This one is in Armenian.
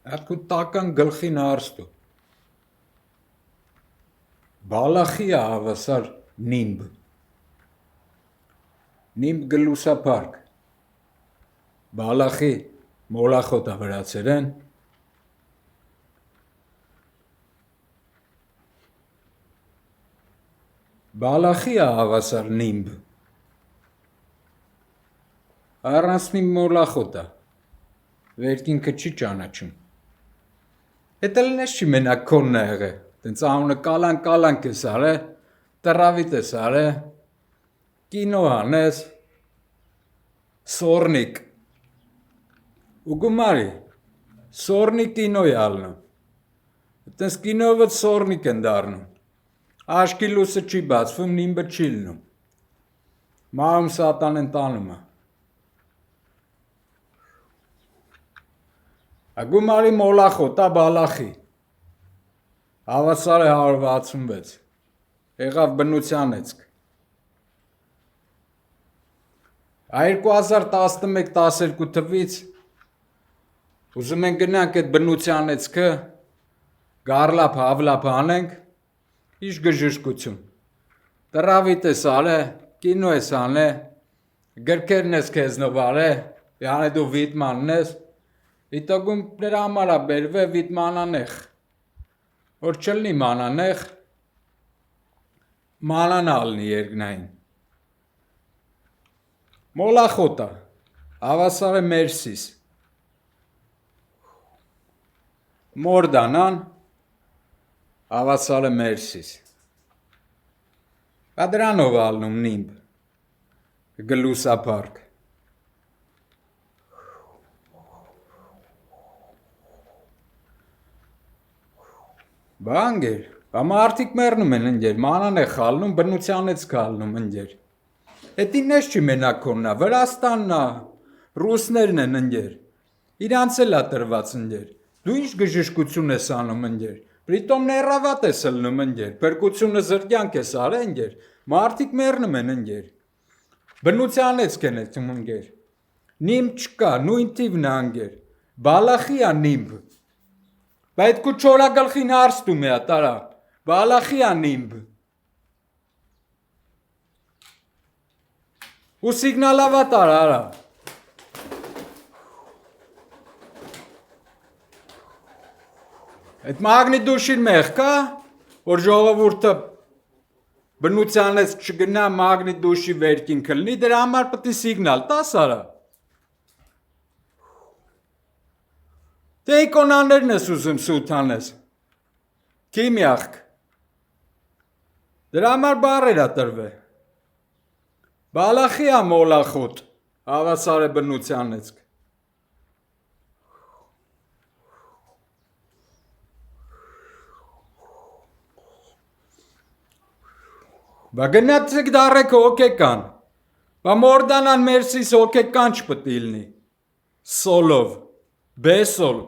Откуда տական գլխին արստու։ Բալախի է հավասար նիմբ։ Նիմբ գլուսափարք։ Բալախի մոլախոտ է վրացերեն։ Բալախի է հավասար նիմբ։ Առանց նիմբ մոլախոտ է։ Վերքինքը չի ճանաչում։ Հետը լնես չի մենակ քոնն է եղե, տենց անունը կալանք ես արե, տրավիտ ես արե, կինո անես, սորնիկ, ու գումարի, սորնիկ կինո է ալնում, տենց կինովըտ սորնիկ են դարնում, աշկի լուսը չի բացվում, նիմբը չի լնում, մահում սատան են տանում է, Գումարի մոլախոտա բալախի, հավասար է 166, եղավ բնությանեցք, 2011-12 թվից ուզում են գնանք այդ բնությանեցքը, գարլապ հավլապ անենք, իշ գժշկություն, տրավիտ ես արե, կինո ես անե, գրքերն ես կեզնով արե, յանը դու վիտմանն ես, Իտոգում նրա համար է բերվե վիտմանանեխ, որ չլնի մանանեխ, մանան ալնի երկնային։ Մոլախոտա, հավասար է մերսիս, մորդանան, հավասար է մերսիս, դրանով ալնում նիմբ, գլուսափարք, Բանգեր, մարդիկ մերնում են ընģեր, մանան է խալնում, բնությանեց կալնում ընģեր, Էդ ինես չի մենակ քոննա, Վրաստանն է, ռուսներն են ընģեր, իրանց էլ է տրված ընģեր, դու ինչ գժշկություն ես անում ընģեր, Պրիտոմ ներավատ ես լնում ընģեր, բրկությունը զրկյանք ես արե ընģեր, մարդիկ մերնում են ընģեր, բնությանեց կեն էդ ընģեր, նիմբ չկա, նույն թիվն է ընģեր, բալախի է նիմբ, Բայց քու չորագլխին հարստում է տարա, բալախի է նիմբ, ու սիգնալավա տար արա, Այդ մագնիդուշին մեղ կա, որ ժողովուրդը բնությանից չգնա մագնիդուշի վերքին կլնի, դրա համար պետք է սիգնալ տաս արա, Դե իկոնաներն ես ուզում սութան ես, Քիմիախք, դրա համար բարեր է տրվե, Բալախի է մոլախոտ, հավասար է բնությանեցք, Բա գնացեք դարեք հոկեկան, բա մորդանան մերսիս հոկեկան չպտիլնի, սոլով, բեսոլ,